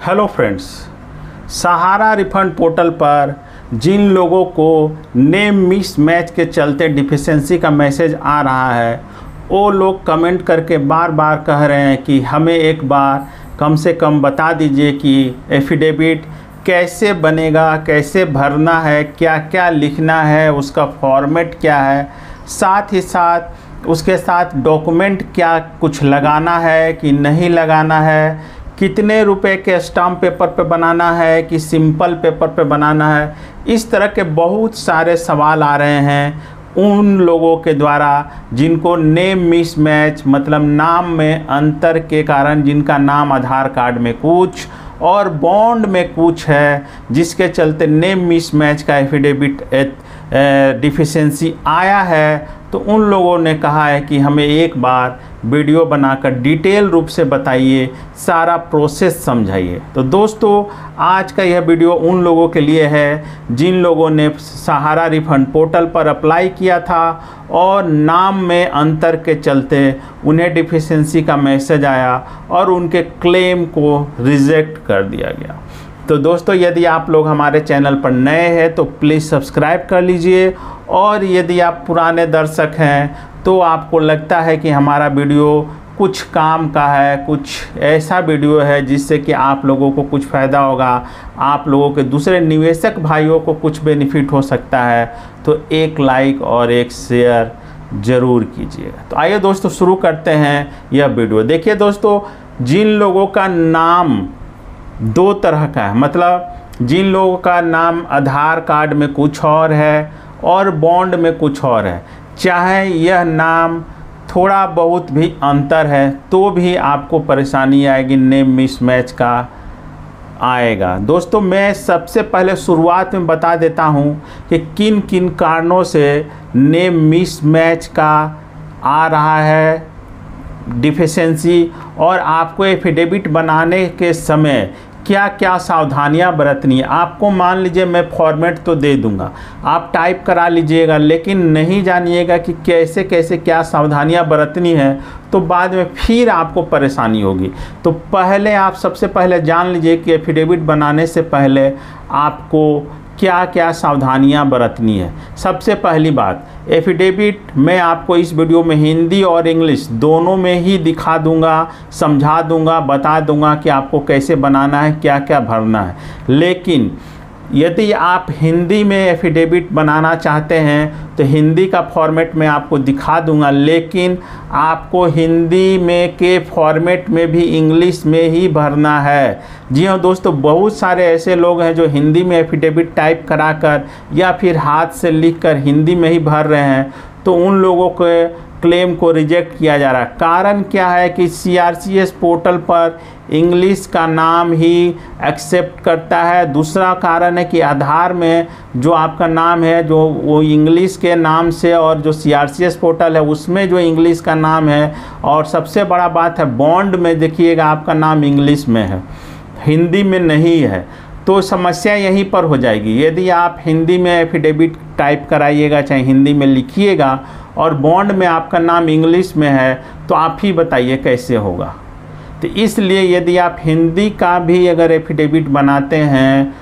Hello friends, सहारा refund portal पर जिन लोगों को नेम मिस मैच के चलते डिफिशेंसी का मैसेज आ रहा है, वो लोग कमेंट करके बार बार कह रहे हैं कि हमें एक बार कम से कम बता दीजिए कि एफिडेविट कैसे बनेगा, कैसे भरना है, क्या क्या लिखना है, उसका फॉर्मेट क्या है, साथ ही साथ उसके साथ डॉक्यूमेंट क्या कुछ लगाना है कि नहीं लगाना है, कितने रुपए के स्टाम्प पेपर पे बनाना है कि सिंपल पेपर पे बनाना है। इस तरह के बहुत सारे सवाल आ रहे हैं उन लोगों के द्वारा जिनको नेम मिस मैच मतलब नाम में अंतर के कारण, जिनका नाम आधार कार्ड में कुछ और बॉन्ड में कुछ है, जिसके चलते नेम मिस मैच का एफिडेविट डिफिशेंसी आया है। तो उन लोगों ने कहा है कि हमें एक बार वीडियो बनाकर डिटेल रूप से बताइए, सारा प्रोसेस समझाइए। तो दोस्तों, आज का यह वीडियो उन लोगों के लिए है जिन लोगों ने सहारा रिफंड पोर्टल पर अप्लाई किया था और नाम में अंतर के चलते उन्हें डिफिशेंसी का मैसेज आया और उनके क्लेम को रिजेक्ट कर दिया गया। तो दोस्तों, यदि आप लोग हमारे चैनल पर नए हैं तो प्लीज़ सब्सक्राइब कर लीजिए, और यदि आप पुराने दर्शक हैं तो आपको लगता है कि हमारा वीडियो कुछ काम का है, कुछ ऐसा वीडियो है जिससे कि आप लोगों को कुछ फ़ायदा होगा, आप लोगों के दूसरे निवेशक भाइयों को कुछ बेनिफिट हो सकता है, तो एक लाइक और एक शेयर ज़रूर कीजिएगा। तो आइए दोस्तों, शुरू करते हैं यह वीडियो। देखिए दोस्तों, जिन लोगों का नाम दो तरह का है, मतलब जिन लोगों का नाम आधार कार्ड में कुछ और है और बॉन्ड में कुछ और है, चाहे यह नाम थोड़ा बहुत भी अंतर है तो भी आपको परेशानी आएगी, नेम मिस मैच का आएगा। दोस्तों, मैं सबसे पहले शुरुआत में बता देता हूं कि किन किन कारणों से नेम मिस मैच का आ रहा है डिफिशेंसी, और आपको एफिडेविट बनाने के समय क्या क्या सावधानियां बरतनी है। आपको मान लीजिए मैं फॉर्मेट तो दे दूंगा, आप टाइप करा लीजिएगा, लेकिन नहीं जानिएगा कि कैसे कैसे क्या सावधानियां बरतनी है, तो बाद में फिर आपको परेशानी होगी। तो पहले आप सबसे पहले जान लीजिए कि एफिडेविट बनाने से पहले आपको क्या क्या सावधानियां बरतनी है। सबसे पहली बात, एफिडेविट मैं आपको इस वीडियो में हिंदी और इंग्लिश दोनों में ही दिखा दूंगा, समझा दूंगा, बता दूंगा कि आपको कैसे बनाना है, क्या क्या भरना है। लेकिन यदि आप हिंदी में एफिडेविट बनाना चाहते हैं तो हिंदी का फॉर्मेट मैं आपको दिखा दूंगा, लेकिन आपको हिंदी में के फॉर्मेट में भी इंग्लिश में ही भरना है। जी हाँ दोस्तों, बहुत सारे ऐसे लोग हैं जो हिंदी में एफिडेविट टाइप कराकर या फिर हाथ से लिखकर हिंदी में ही भर रहे हैं, तो उन लोगों के क्लेम को रिजेक्ट किया जा रहा है। कारण क्या है कि CRCS पोर्टल पर इंग्लिश का नाम ही एक्सेप्ट करता है। दूसरा कारण है कि आधार में जो आपका नाम है जो वो इंग्लिश के नाम से, और जो CRCS पोर्टल है उसमें जो इंग्लिश का नाम है, और सबसे बड़ा बात है बॉन्ड में देखिएगा आपका नाम इंग्लिश में है, हिंदी में नहीं है। तो समस्या यहीं पर हो जाएगी। यदि आप हिंदी में एफिडेविट टाइप कराइएगा, चाहे हिंदी में लिखिएगा, और बॉन्ड में आपका नाम इंग्लिश में है, तो आप ही बताइए कैसे होगा। तो इसलिए यदि आप हिंदी का भी अगर एफिडेविट बनाते हैं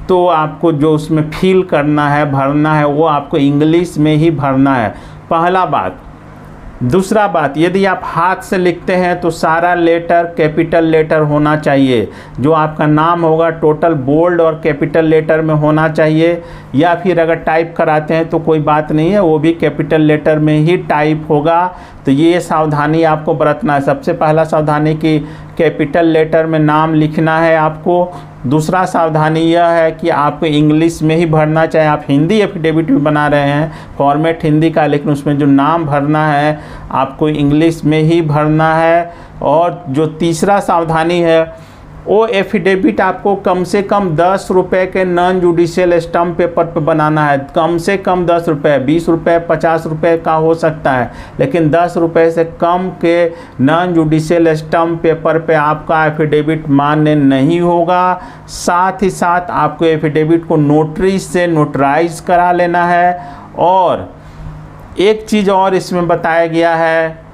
तो आपको जो उसमें फिल करना है, भरना है, वो आपको इंग्लिश में ही भरना है, पहला बात। दूसरा बात, यदि आप हाथ से लिखते हैं तो सारा लेटर कैपिटल लेटर होना चाहिए। जो आपका नाम होगा टोटल बोल्ड और कैपिटल लेटर में होना चाहिए, या फिर अगर टाइप कराते हैं तो कोई बात नहीं है, वो भी कैपिटल लेटर में ही टाइप होगा। तो ये सावधानी आपको बरतना है। सबसे पहला सावधानी कि कैपिटल लेटर में नाम लिखना है आपको। दूसरा सावधानी यह है कि आपको इंग्लिश में ही भरना, चाहे आप हिंदी एफिडेविट भी बना रहे हैं, फॉर्मेट हिंदी का, लेकिन उसमें जो नाम भरना है आपको इंग्लिश में ही भरना है। और जो तीसरा सावधानी है, वो एफिडेविट आपको कम से कम 10 रुपये के नॉन जुडिशियल स्टाम्प पेपर पे बनाना है। कम से कम 10 रुपये, 20 रुपये, 50 रुपये का हो सकता है, लेकिन 10 रुपये से कम के नॉन जुडिशियल स्टाम्प पेपर पे आपका एफिडेविट मान्य नहीं होगा। साथ ही साथ आपको एफिडेविट को नोटरी से नोटराइज करा लेना है। और एक चीज़ और इसमें बताया गया है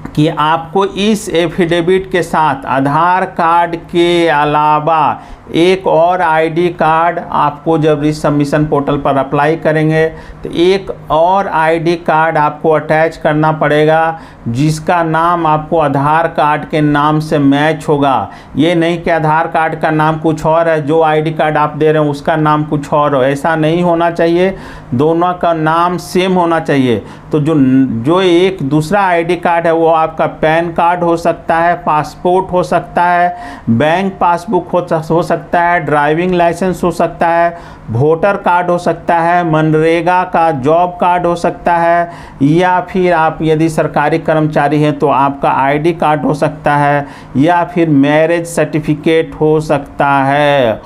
कि आपको इस एफिडेविट के साथ आधार कार्ड के अलावा एक और आईडी कार्ड, आपको जब रिसबमिशन पोर्टल पर अप्लाई करेंगे तो एक और आईडी कार्ड आपको अटैच करना पड़ेगा, जिसका नाम आपको आधार कार्ड के नाम से मैच होगा। ये नहीं कि आधार कार्ड का नाम कुछ और है, जो आईडी कार्ड आप दे रहे हैं उसका नाम कुछ और हो, ऐसा नहीं होना चाहिए। दोनों का नाम सेम होना चाहिए। तो जो एक दूसरा आईडी कार्ड है वो आपका पैन कार्ड हो सकता है, पासपोर्ट हो सकता है, बैंक पासबुक हो सकता है, ड्राइविंग लाइसेंस हो सकता है, वोटर कार्ड हो सकता है, मनरेगा का जॉब कार्ड हो सकता है, या फिर आप यदि सरकारी कर्मचारी हैं तो आपका आईडी कार्ड हो सकता है, या फिर मैरिज सर्टिफिकेट हो सकता है।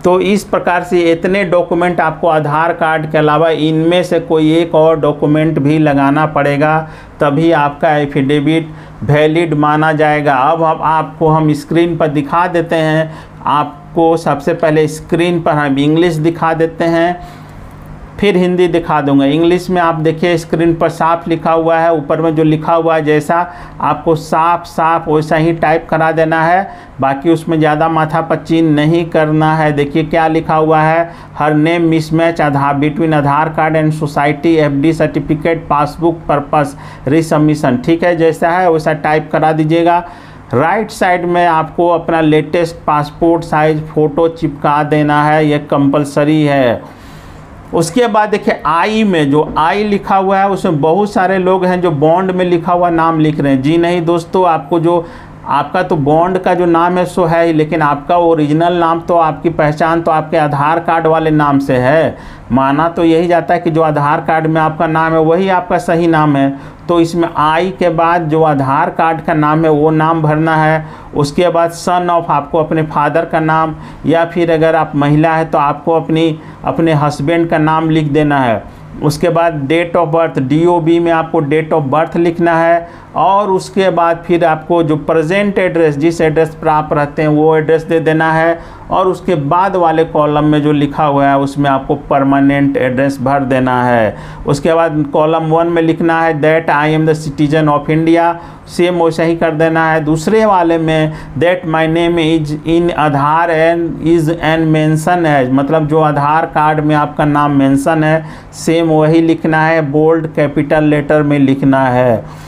तो इस प्रकार से इतने डॉक्यूमेंट आपको आधार कार्ड के अलावा इनमें से कोई एक और डॉक्यूमेंट भी लगाना पड़ेगा, तभी आपका एफिडेविट वैलिड माना जाएगा। अब आपको हम स्क्रीन पर दिखा देते हैं। आपको सबसे पहले स्क्रीन पर हम इंग्लिश दिखा देते हैं, फिर हिंदी दिखा दूंगा। इंग्लिश में आप देखिए स्क्रीन पर साफ लिखा हुआ है, ऊपर में जो लिखा हुआ है जैसा आपको साफ साफ वैसा ही टाइप करा देना है, बाकी उसमें ज़्यादा माथापच्ची नहीं करना है। देखिए क्या लिखा हुआ है, her name mismatch Aadhaar between Aadhaar card and society, FD certificate, passbook purpose resubmission. ठीक है, जैसा है वैसा टाइप करा दीजिएगा। राइट साइड में आपको अपना लेटेस्ट पासपोर्ट साइज फ़ोटो चिपका देना है, यह कंपलसरी है। उसके बाद देखिए आई में जो आई लिखा हुआ है उसमें बहुत सारे लोग हैं जो बॉन्ड में लिखा हुआ नाम लिख रहे हैं। जी नहीं दोस्तों, आपको जो आपका तो बॉन्ड का जो नाम है सो है ही, लेकिन आपका ओरिजिनल नाम तो आपकी पहचान तो आपके आधार कार्ड वाले नाम से है। माना तो यही जाता है कि जो आधार कार्ड में आपका नाम है वही आपका सही नाम है। तो इसमें आई के बाद जो आधार कार्ड का नाम है वो नाम भरना है। उसके बाद सन ऑफ आपको अपने फादर का नाम, या फिर अगर आप महिला है तो आपको अपने हस्बैंड का नाम लिख देना है। उसके बाद डेट ऑफ बर्थ, DOB में आपको डेट ऑफ बर्थ लिखना है। और उसके बाद फिर आपको जो प्रेजेंट एड्रेस, जिस एड्रेस पर आप रहते हैं वो एड्रेस दे देना है। और उसके बाद वाले कॉलम में जो लिखा हुआ है उसमें आपको परमानेंट एड्रेस भर देना है। उसके बाद कॉलम 1 में लिखना है that I am the citizen of India, same वैसा ही कर देना है। दूसरे वाले में that my name is in Aadhaar and is an mention है, मतलब जो आधार कार्ड में आपका नाम मेंशन है सेम वही लिखना है, बोल्ड कैपिटल लेटर में लिखना है।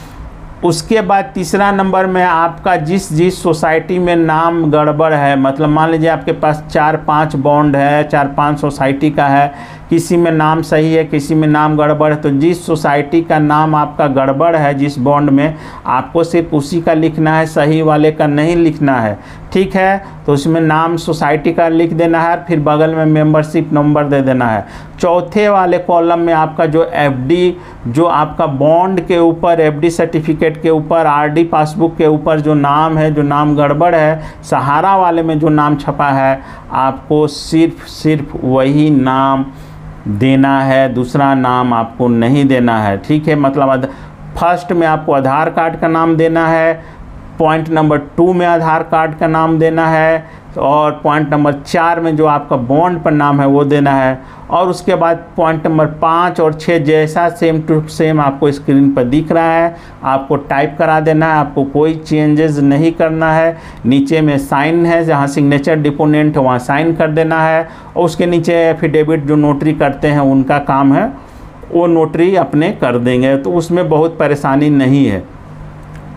उसके बाद तीसरा नंबर में आपका जिस सोसाइटी में नाम गड़बड़ है, मतलब मान लीजिए आपके पास 4-5 बॉन्ड है, 4-5 सोसाइटी का है, किसी में नाम सही है किसी में नाम गड़बड़ है, तो जिस सोसाइटी का नाम आपका गड़बड़ है जिस बॉन्ड में, आपको सिर्फ उसी का लिखना है, सही वाले का नहीं लिखना है। ठीक है, तो उसमें नाम सोसाइटी का लिख देना है, फिर बगल में मेंबरशिप नंबर दे देना है। चौथे वाले कॉलम में आपका जो एफडी, जो आपका बॉन्ड के ऊपर, एफडी सर्टिफिकेट के ऊपर, आरडी पासबुक के ऊपर जो नाम है, जो नाम गड़बड़ है, सहारा वाले में जो नाम छपा है, आपको सिर्फ वही नाम देना है, दूसरा नाम आपको नहीं देना है। ठीक है, मतलब फर्स्ट में आपको आधार कार्ड का नाम देना है, पॉइंट नंबर 2 में आधार कार्ड का नाम देना है, और पॉइंट नंबर 4 में जो आपका बॉन्ड पर नाम है वो देना है। और उसके बाद पॉइंट नंबर 5 और 6 जैसा सेम टू सेम आपको स्क्रीन पर दिख रहा है, आपको टाइप करा देना है, आपको कोई चेंजेस नहीं करना है। नीचे में साइन है, जहाँ सिग्नेचर डिपोनेंट है वहाँ साइन कर देना है, और उसके नीचे एफिडेविट जो नोटरी करते हैं उनका काम है, वो नोटरी अपने कर देंगे, तो उसमें बहुत परेशानी नहीं है।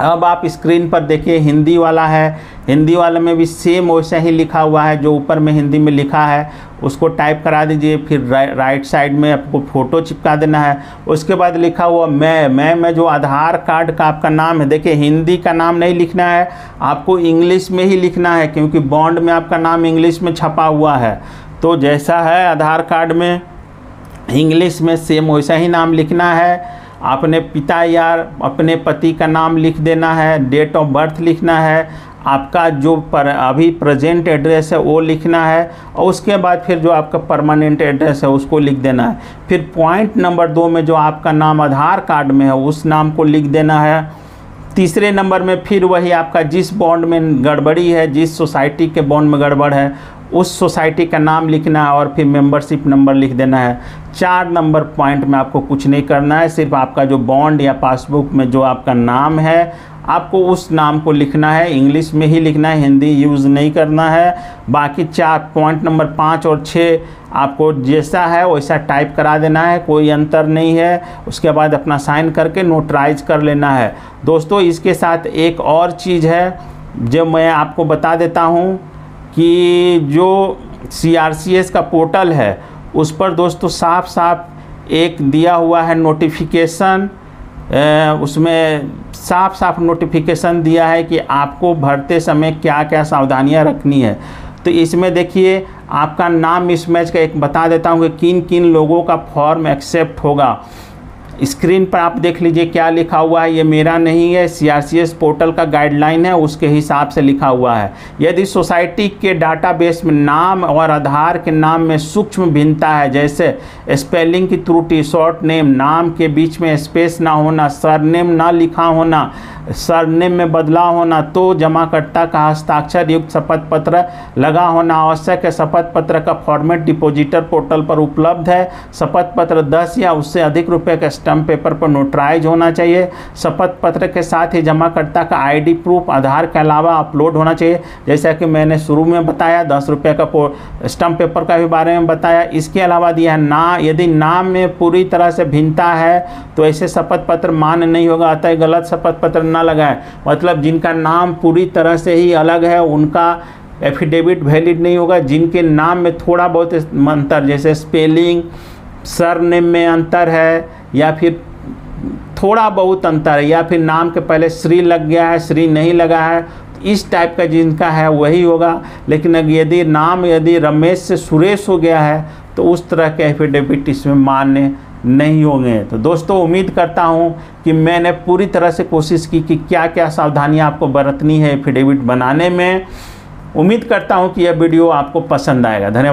अब आप स्क्रीन पर देखिए हिंदी वाला है, हिंदी वाले में भी सेम वैसा ही लिखा हुआ है, जो ऊपर में हिंदी में लिखा है उसको टाइप करा दीजिए, फिर राइट साइड में आपको फ़ोटो चिपका देना है। उसके बाद लिखा हुआ मैं में जो आधार कार्ड का आपका नाम है, देखिए हिंदी का नाम नहीं लिखना है, आपको इंग्लिश में ही लिखना है, क्योंकि बॉन्ड में आपका नाम इंग्लिश में छपा हुआ है। तो जैसा है आधार कार्ड में इंग्लिश में सेम वैसा ही नाम लिखना है। अपने पिता या अपने पति का नाम लिख देना है, डेट ऑफ बर्थ लिखना है, आपका जो अभी प्रेजेंट एड्रेस है वो लिखना है, और उसके बाद फिर जो आपका परमानेंट एड्रेस है उसको लिख देना है। फिर पॉइंट नंबर 2 में जो आपका नाम आधार कार्ड में है उस नाम को लिख देना है। तीसरे नंबर में फिर वही आपका जिस बॉन्ड में गड़बड़ी है, जिस सोसाइटी के बॉन्ड में गड़बड़ है उस सोसाइटी का नाम लिखना है और फिर मेंबरशिप नंबर लिख देना है। 4 नंबर पॉइंट में आपको कुछ नहीं करना है, सिर्फ आपका जो बॉन्ड या पासबुक में जो आपका नाम है आपको उस नाम को लिखना है, इंग्लिश में ही लिखना है, हिंदी यूज़ नहीं करना है। बाकी 4 पॉइंट नंबर 5 और 6 आपको जैसा है वैसा टाइप करा देना है, कोई अंतर नहीं है। उसके बाद अपना साइन करके नोटराइज कर लेना है। दोस्तों इसके साथ एक और चीज़ है जो मैं आपको बता देता हूँ कि जो CRCS का पोर्टल है उस पर दोस्तों साफ साफ एक दिया हुआ है नोटिफिकेशन, उसमें साफ साफ नोटिफिकेशन दिया है कि आपको भरते समय क्या क्या सावधानियां रखनी है। तो इसमें देखिए आपका नाम मिसमैच का एक बता देता हूँ कि किन किन लोगों का फॉर्म एक्सेप्ट होगा। स्क्रीन पर आप देख लीजिए क्या लिखा हुआ है, ये मेरा नहीं है, CRCS पोर्टल का गाइडलाइन है उसके हिसाब से लिखा हुआ है। यदि सोसाइटी के डाटाबेस में नाम और आधार के नाम में सूक्ष्म भिन्नता है, जैसे स्पेलिंग की त्रुटि, शॉर्ट नेम, नाम के बीच में स्पेस ना होना, सरनेम ना लिखा होना, सरनेम में बदलाव होना, तो जमाकर्ता का हस्ताक्षर युक्त शपथ पत्र लगा होना आवश्यक है। शपथ पत्र का फॉर्मेट डिपॉजिटर पोर्टल पर उपलब्ध है। शपथ पत्र 10 या उससे अधिक रुपए के स्टैम्प पेपर पर नोटराइज होना चाहिए। शपथ पत्र के साथ ही जमाकर्ता का ID प्रूफ आधार के अलावा अपलोड होना चाहिए, जैसा कि मैंने शुरू में बताया 10 रुपये का स्टैम्प पेपर का भी बारे में बताया। इसके अलावा दिया है ना, यदि नाम में पूरी तरह से भिन्नता है तो ऐसे शपथ पत्र मान्य नहीं होगा, अतः गलत शपथ पत्र ना लगाएं। मतलब जिनका नाम पूरी तरह से ही अलग है उनका एफिडेविट वैलिड नहीं होगा। जिनके नाम में थोड़ा बहुत अंतर, जैसे स्पेलिंग, सरनेम में अंतर है या फिर थोड़ा बहुत अंतर है या फिर नाम के पहले श्री लग गया है, श्री नहीं लगा है, इस टाइप का जिनका है वही होगा। लेकिन यदि नाम यदि रमेश से सुरेश हो गया है तो उस तरह के एफिडेविट इसमें मान्य नहीं होंगे। तो दोस्तों उम्मीद करता हूं कि मैंने पूरी तरह से कोशिश की कि क्या क्या सावधानियां आपको बरतनी है एफिडेविट बनाने में। उम्मीद करता हूं कि यह वीडियो आपको पसंद आएगा। धन्यवाद।